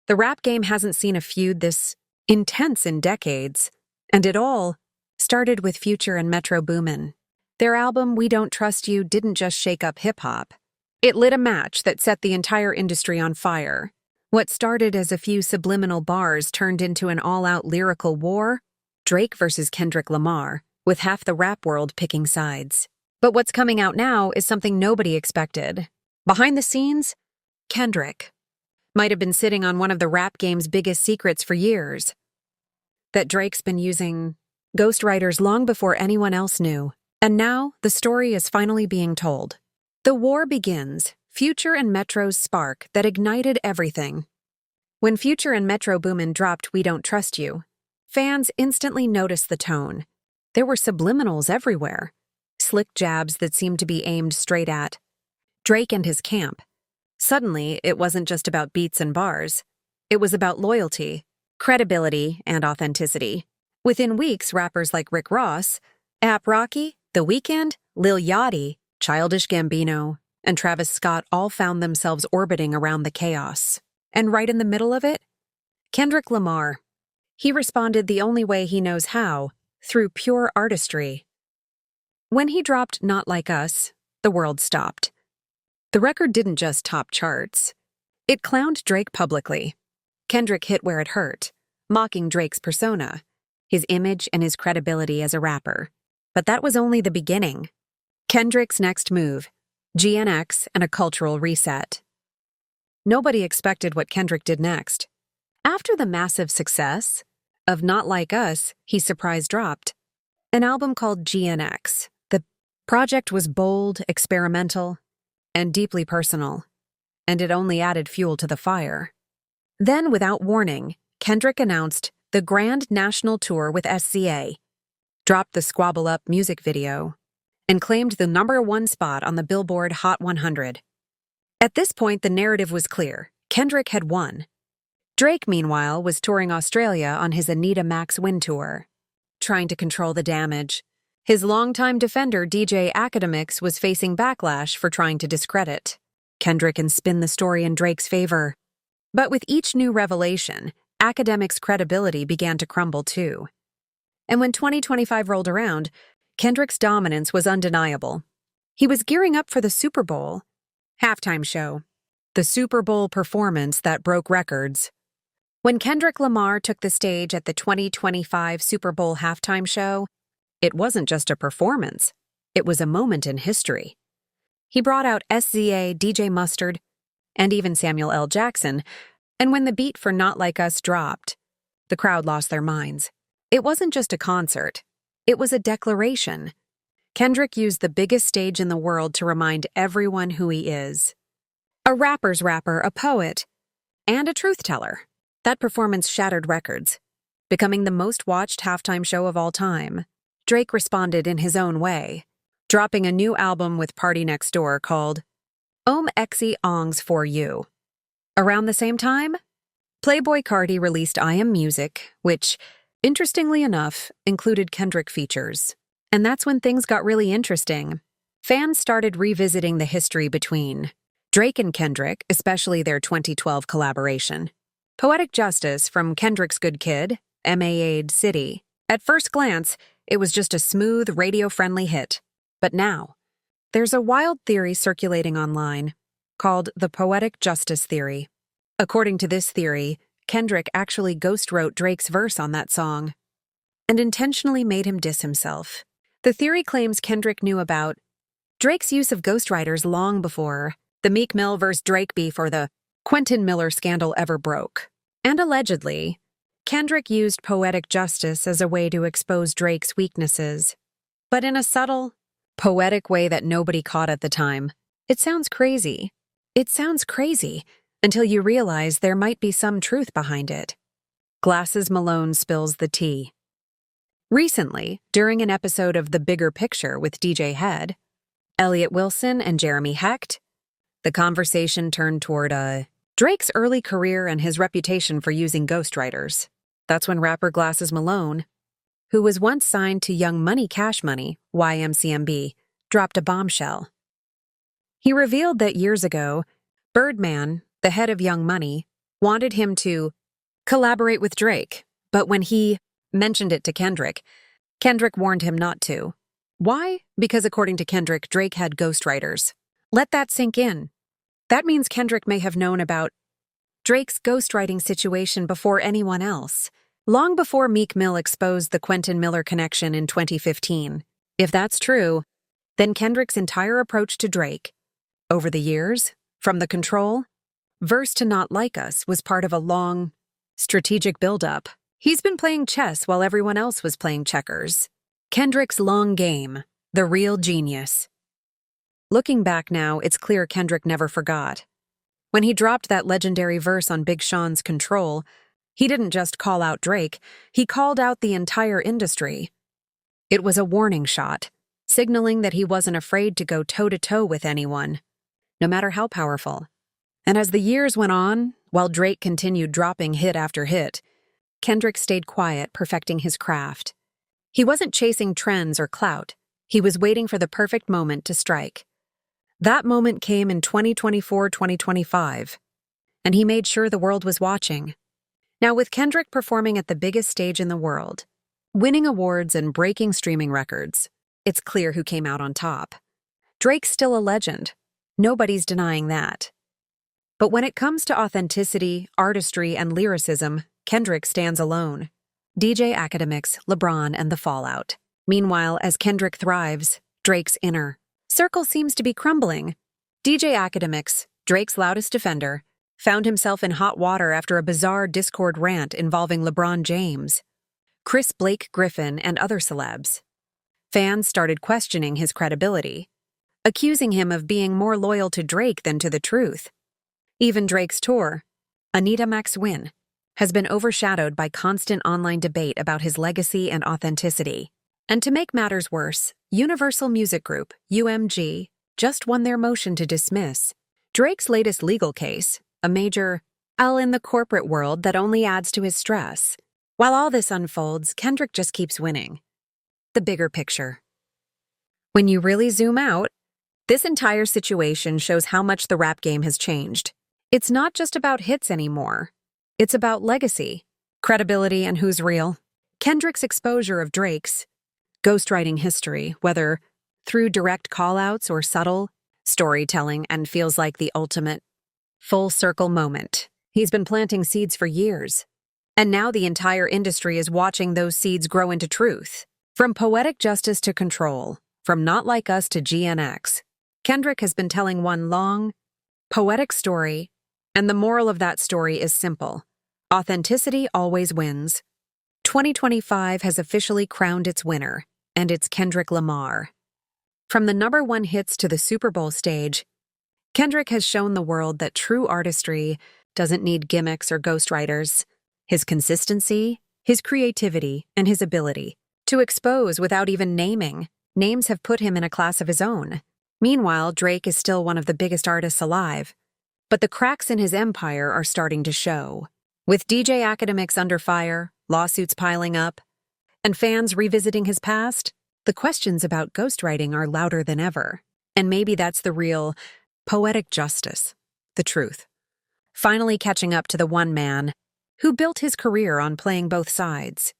The rap game hasn't seen a feud this intense in decades, and it all started with Future and Metro Boomin. Their album, We Don't Trust You, didn't just shake up hip-hop. It lit a match that set the entire industry on fire. What started as a few subliminal bars turned into an all-out lyrical war, Drake versus Kendrick Lamar, with half the rap world picking sides. But what's coming out now is something nobody expected. Behind the scenes, Kendrick might have been sitting on one of the rap game's biggest secrets for years. That Drake's been using ghostwriters long before anyone else knew. And now, the story is finally being told. The war begins, Future and Metro's spark that ignited everything. When Future and Metro Boomin dropped We Don't Trust You, fans instantly noticed the tone. There were subliminals everywhere. Slick jabs that seemed to be aimed straight at Drake and his camp. Suddenly, it wasn't just about beats and bars. It was about loyalty, credibility, and authenticity. Within weeks, rappers like Rick Ross, A$AP Rocky, The Weeknd, Lil Yachty, Childish Gambino, and Travis Scott all found themselves orbiting around the chaos. And right in the middle of it, Kendrick Lamar. He responded the only way he knows how, through pure artistry. When he dropped Not Like Us, the world stopped. The record didn't just top charts. It clowned Drake publicly. Kendrick hit where it hurt, mocking Drake's persona, his image and his credibility as a rapper. But that was only the beginning. Kendrick's next move, GNX and a cultural reset. Nobody expected what Kendrick did next. After the massive success of Not Like Us, he surprise dropped an album called GNX. The project was bold, experimental, and deeply personal, and it only added fuel to the fire. Then, without warning, Kendrick announced the Grand National Tour with SCA, dropped the Squabble Up music video, and claimed the #1 spot on the Billboard Hot 100. At this point, the narrative was clear. Kendrick had won. Drake, meanwhile, was touring Australia on his Anita Max Win Tour, trying to control the damage. His longtime defender, DJ Academics, was facing backlash for trying to discredit Kendrick and spin the story in Drake's favor. But with each new revelation, Academics' credibility began to crumble too. And when 2025 rolled around, Kendrick's dominance was undeniable. He was gearing up for the Super Bowl halftime show, the Super Bowl performance that broke records. When Kendrick Lamar took the stage at the 2025 Super Bowl halftime show, it wasn't just a performance, it was a moment in history. He brought out SZA, DJ Mustard, and even Samuel L. Jackson, and when the beat for Not Like Us dropped, the crowd lost their minds. It wasn't just a concert, it was a declaration. Kendrick used the biggest stage in the world to remind everyone who he is. A rapper's rapper, a poet, and a truth-teller. That performance shattered records, becoming the most-watched halftime show of all time. Drake responded in his own way, dropping a new album with Party Next Door called Om Exi Ongs For You. Around the same time, Playboi Carti released I Am Music, which, interestingly enough, included Kendrick features. And that's when things got really interesting. Fans started revisiting the history between Drake and Kendrick, especially their 2012 collaboration. Poetic Justice from Kendrick's Good Kid, M.A.'d City. At first glance, it was just a smooth, radio-friendly hit. But now, there's a wild theory circulating online called the Poetic Justice Theory. According to this theory, Kendrick actually ghostwrote Drake's verse on that song and intentionally made him diss himself. The theory claims Kendrick knew about Drake's use of ghostwriters long before the Meek Mill vs. Drake beef or the Quentin Miller scandal ever broke. And allegedly, Kendrick used Poetic Justice as a way to expose Drake's weaknesses, but in a subtle, poetic way that nobody caught at the time. It sounds crazy. It sounds crazy until you realize there might be some truth behind it. Glasses Malone spills the tea. Recently, during an episode of The Bigger Picture with DJ Head, Elliott Wilson and Jeremy Hecht, the conversation turned toward Drake's early career and his reputation for using ghostwriters. That's when rapper Glasses Malone, who was once signed to Young Money Cash Money, YMCMB, dropped a bombshell. He revealed that years ago, Birdman, the head of Young Money, wanted him to collaborate with Drake, but when he mentioned it to Kendrick, Kendrick warned him not to. Why? Because according to Kendrick, Drake had ghostwriters. Let that sink in. That means Kendrick may have known about Drake's ghostwriting situation before anyone else, long before Meek Mill exposed the Quentin Miller connection in 2015. If that's true, then Kendrick's entire approach to Drake, over the years, from the Control verse to Not Like Us, was part of a long, strategic buildup. He's been playing chess while everyone else was playing checkers. Kendrick's long game, the real genius. Looking back now, it's clear Kendrick never forgot. When he dropped that legendary verse on Big Sean's Control, he didn't just call out Drake, he called out the entire industry. It was a warning shot, signaling that he wasn't afraid to go toe-to-toe with anyone, no matter how powerful. And as the years went on, while Drake continued dropping hit after hit, Kendrick stayed quiet, perfecting his craft. He wasn't chasing trends or clout. He was waiting for the perfect moment to strike. That moment came in 2024-2025, and he made sure the world was watching. Now, with Kendrick performing at the biggest stage in the world, winning awards and breaking streaming records, it's clear who came out on top. Drake's still a legend. Nobody's denying that. But when it comes to authenticity, artistry, and lyricism, Kendrick stands alone. DJ Academics, LeBron, and the fallout. Meanwhile, as Kendrick thrives, Drake's inner circle seems to be crumbling. DJ Academics, Drake's loudest defender, found himself in hot water after a bizarre Discord rant involving LeBron James, Chris Blake Griffin, and other celebs. Fans started questioning his credibility, accusing him of being more loyal to Drake than to the truth. Even Drake's tour, Anita Max Win, has been overshadowed by constant online debate about his legacy and authenticity. And to make matters worse, Universal Music Group, UMG, just won their motion to dismiss Drake's latest legal case, a major L in the corporate world that only adds to his stress. While all this unfolds, Kendrick just keeps winning. The bigger picture. When you really zoom out, this entire situation shows how much the rap game has changed. It's not just about hits anymore. It's about legacy, credibility, and who's real. Kendrick's exposure of Drake's ghostwriting history, whether through direct callouts or subtle storytelling, and feels like the ultimate full circle moment. He's been planting seeds for years, and now the entire industry is watching those seeds grow into truth. From Poetic Justice to Control, from Not Like Us to GNX, Kendrick has been telling one long, poetic story, and the moral of that story is simple. Authenticity always wins. 2025 has officially crowned its winner, and it's Kendrick Lamar. From the #1 hits to the Super Bowl stage, Kendrick has shown the world that true artistry doesn't need gimmicks or ghostwriters. His consistency, his creativity, and his ability to expose without even naming names have put him in a class of his own. Meanwhile, Drake is still one of the biggest artists alive, but the cracks in his empire are starting to show. With DJ Academics under fire, lawsuits piling up, and fans revisiting his past, the questions about ghostwriting are louder than ever. And maybe that's the real poetic justice, the truth. Finally catching up to the one man who built his career on playing both sides.